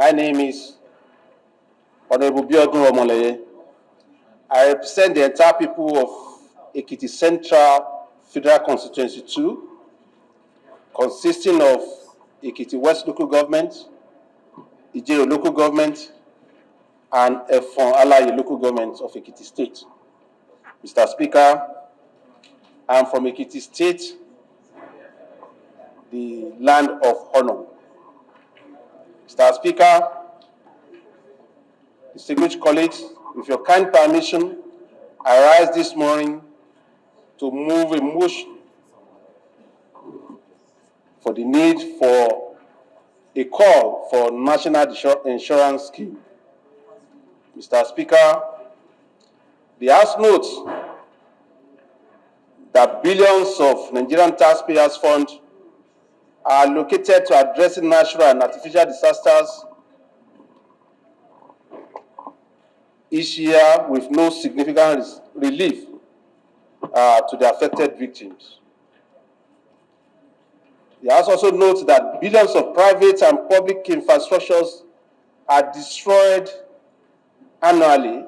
My name is Honorable Biodun Omoleye. I represent the entire people of Ekiti Central Federal Constituency 2, consisting of Ekiti West Local Government, Ijero Local Government, and Efon Alaye Local Government of Ekiti State. Mr. Speaker, I am from Ekiti State, the land of honor. Mr. Speaker, distinguished colleagues, with your kind permission, I rise this morning to move a motion for the need for a call for national insurance scheme. Mr. Speaker, the House notes that billions of Nigerian taxpayers' funds are allocated to addressing natural and artificial disasters each year with no significant relief to the affected victims. The House also notes that billions of private and public infrastructures are destroyed annually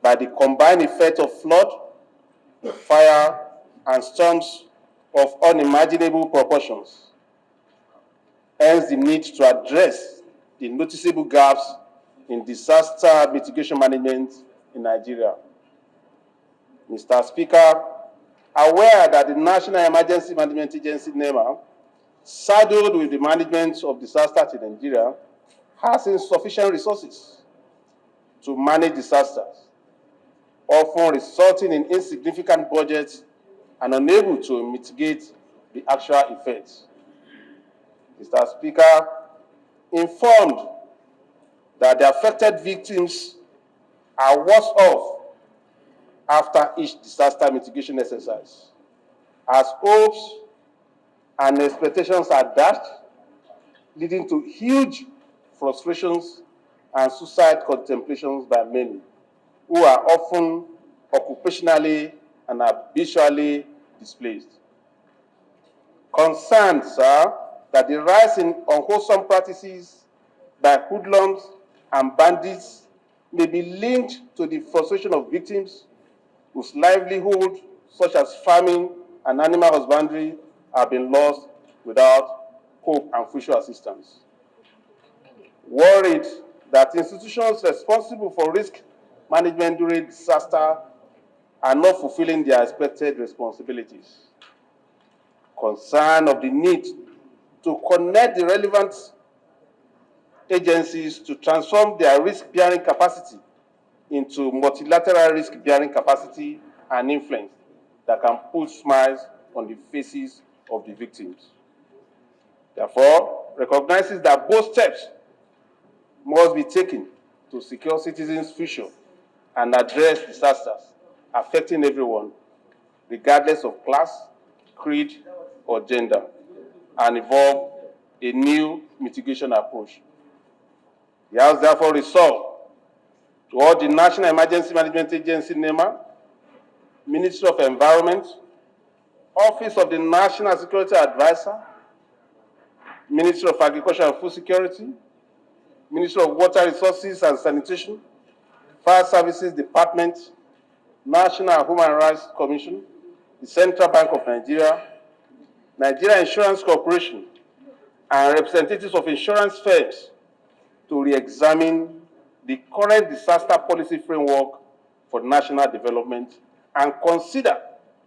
by the combined effect of flood, fire, and storms of unimaginable proportions. Hence, the need to address the noticeable gaps in disaster mitigation management in Nigeria. Mr. Speaker, aware that the National Emergency Management Agency, NEMA, saddled with the management of disasters in Nigeria, has insufficient resources to manage disasters, often resulting in insignificant budgets and unable to mitigate the actual effects. Mr. Speaker, informed that the affected victims are worse off after each disaster mitigation exercise, as hopes and expectations are dashed, leading to huge frustrations and suicide contemplations by many, who are often occupationally and habitually displaced. Concerns are that the rise in unwholesome practices by hoodlums and bandits may be linked to the frustration of victims whose livelihood, such as farming and animal husbandry, have been lost without hope and future assistance. Worried that institutions responsible for risk management during disaster are not fulfilling their expected responsibilities. Concern of the need to connect the relevant agencies to transform their risk-bearing capacity into multilateral risk-bearing capacity and influence that can put smiles on the faces of the victims. Therefore, recognizes that both steps must be taken to secure citizens' future and address disasters affecting everyone, regardless of class, creed, or gender, and evolve a new mitigation approach. The House therefore resolved to urge the National Emergency Management Agency, NEMA, Ministry of Environment, Office of the National Security Advisor, Ministry of Agriculture and Food Security, Ministry of Water Resources and Sanitation, Fire Services Department, National Human Rights Commission, the Central Bank of Nigeria, Nigeria Insurance Corporation, and representatives of insurance firms to re-examine the current disaster policy framework for national development and consider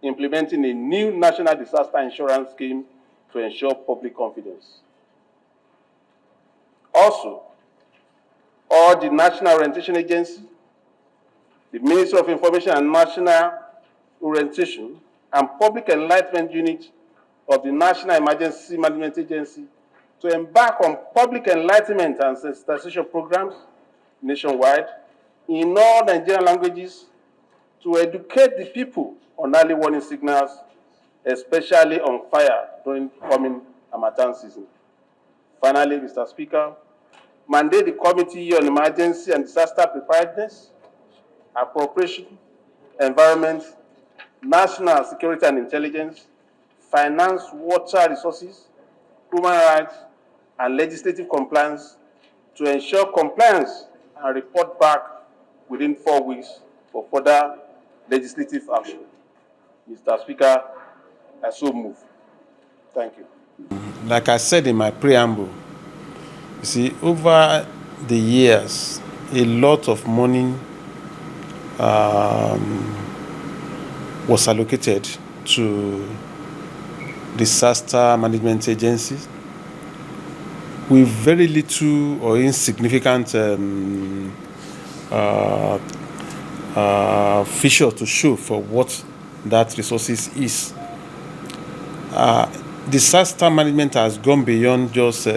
implementing a new national disaster insurance scheme to ensure public confidence. Also, all the National Orientation Agency, the Ministry of Information and National Orientation, and Public Enlightenment Unit of the National Emergency Management Agency to embark on public enlightenment and sensitization programs nationwide in all Nigerian languages to educate the people on early warning signals, especially on fire during coming Harmattan season. Finally, Mr. Speaker, mandate the Committee on Emergency and Disaster Preparedness, Appropriation, Environment, National Security and Intelligence, Finance, Water Resources, Human Rights, and Legislative Compliance to ensure compliance and report back within 4 weeks for further legislative action. Mr. Speaker, I so move. Thank you. Like I said in my preamble, you see, over the years, a lot of money was allocated to disaster management agencies with very little or insignificant feature to show for what that resources is. Disaster management has gone beyond just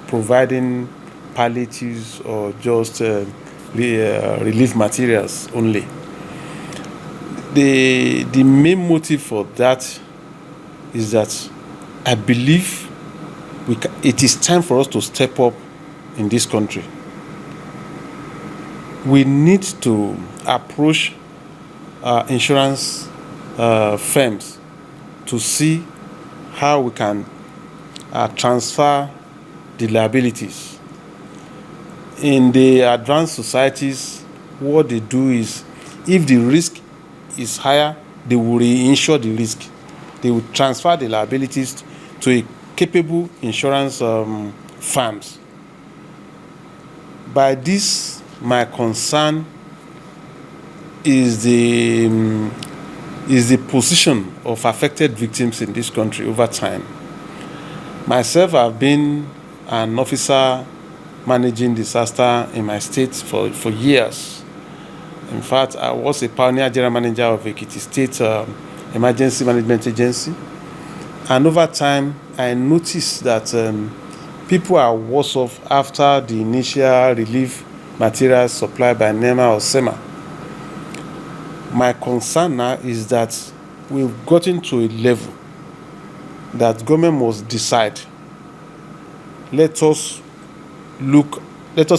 providing palliatives or just relief materials only. The main motive for that is that I believe it is time for us to step up in this country. We need to approach insurance firms to see how we can transfer the liabilities. In the advanced societies, what they do is, if the risk is higher, they will reinsure the risk. They will transfer the liabilities to a capable insurance firms. By this, my concern is the position of affected victims in this country over time. Myself, I've been an officer managing disaster in my state for years. In fact, I was a pioneer general manager of Ekiti State Emergency Management Agency. And over time, I noticed that people are worse off after the initial relief materials supplied by NEMA or SEMA. My concern now is that we've gotten to a level that government must decide. Let us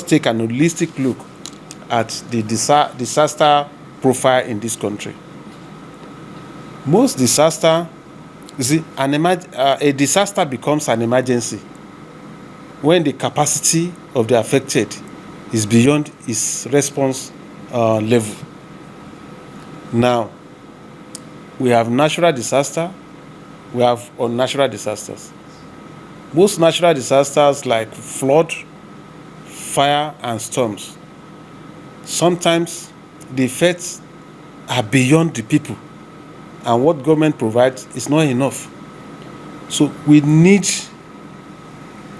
take an holistic look at the disaster profile in this country. Most disaster, you see, a disaster becomes an emergency when the capacity of the affected is beyond its response level. Now, we have natural disaster, we have unnatural disasters. Most natural disasters like flood, fire, and storms, sometimes the effects are beyond the people, and what government provides is not enough. So we need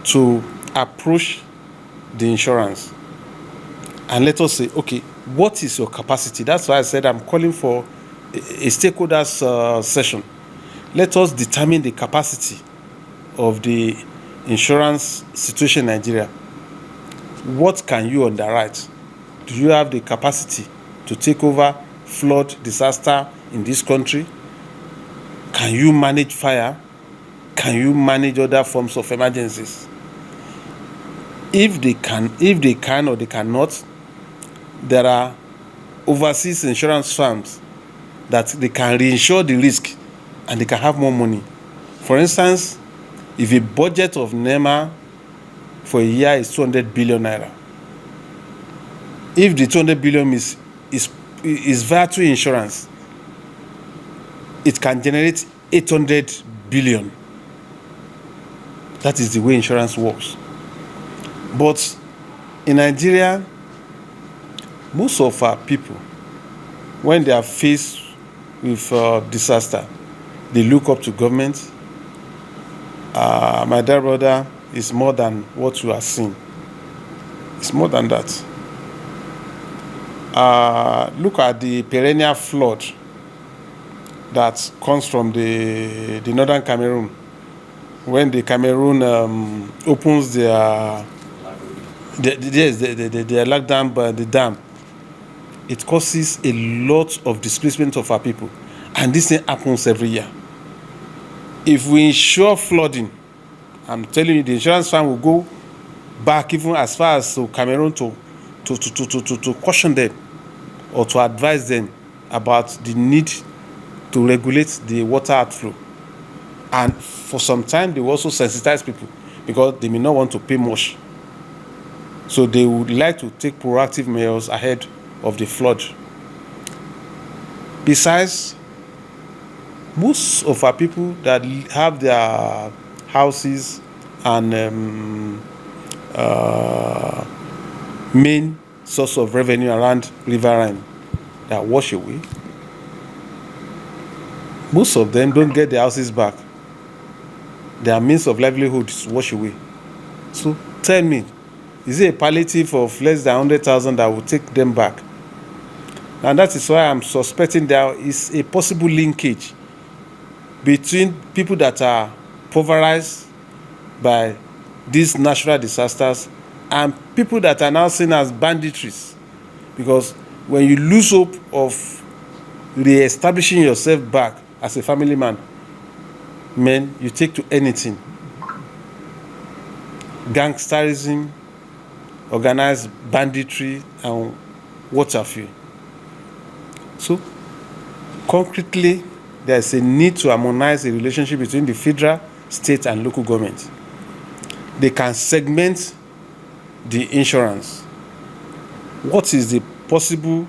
to approach the insurance and let us say, okay, what is your capacity? That's why I said I'm calling for a stakeholders session. Let us determine the capacity of the insurance situation in Nigeria. What can you underwrite? Do you have the capacity to take over flood disaster in this country? Can you manage fire? Can you manage other forms of emergencies? If they can or they cannot, there are overseas insurance firms that they can reinsure the risk and they can have more money. For instance, if a budget of NEMA for a year is 200 billion naira, if the 200 billion is via to insurance, it can generate 800 billion. That is the way insurance works. But in Nigeria, most of our people, when they are faced with disaster, they look up to government. My dear brother, is more than what you are seeing. It's more than that. Look at the perennial flood that comes from the northern Cameroon. When the Cameroon opens their lockdown by the dam, it causes a lot of displacement of our people, and this thing happens every year. If we insure flooding, I'm telling you, the insurance firm will go back even as far as to Cameroon to caution them or to advise them about the need to regulate the water outflow. And for some time, they will also sensitize people because they may not want to pay much. So they would like to take proactive measures ahead of the flood. Besides, most of our people that have their houses and main source of revenue around riverine that wash away, most of them don't get their houses back. Their means of livelihood is wash away. So tell me, is it a palliative of less than 100,000 that will take them back? And that is why I'm suspecting there is a possible linkage between people that are pulverized by these natural disasters and people that are now seen as banditries. Because when you lose hope of re-establishing yourself back as a family man, you take to anything. Gangsterism, organized banditry, and what have you. So, concretely, there is a need to harmonize the relationship between the federal, state, and local government. They can segment the insurance. What is the possible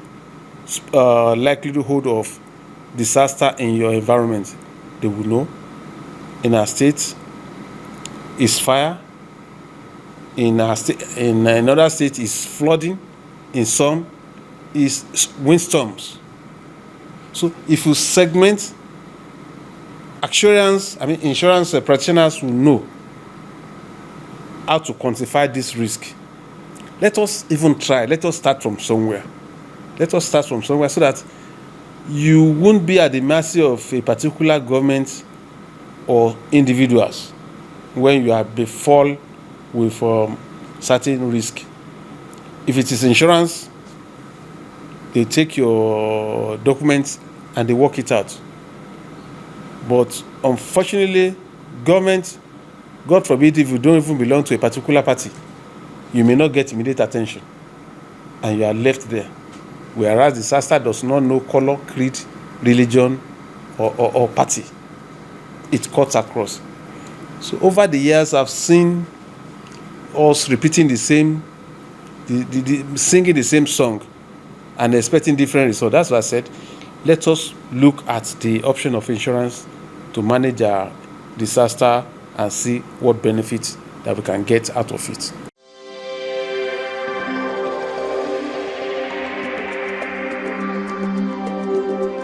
likelihood of disaster in your environment? They will know. In our state, is fire. In another state, is flooding. In some, is windstorms. So if you segment, insurance practitioners will know how to quantify this risk. Let us even try. Let us start from somewhere. So that you won't be at the mercy of a particular government or individuals when you are befall with certain risk. If it is insurance, they take your documents and they work it out. But unfortunately, government, God forbid, if you don't even belong to a particular party, you may not get immediate attention and you are left there. Whereas disaster does not know color, creed, religion, or party. It cuts across. So over the years, I've seen us repeating singing the same song and expecting different results. That's why I said, let us look at the option of insurance to manage our disaster and see what benefits that we can get out of it.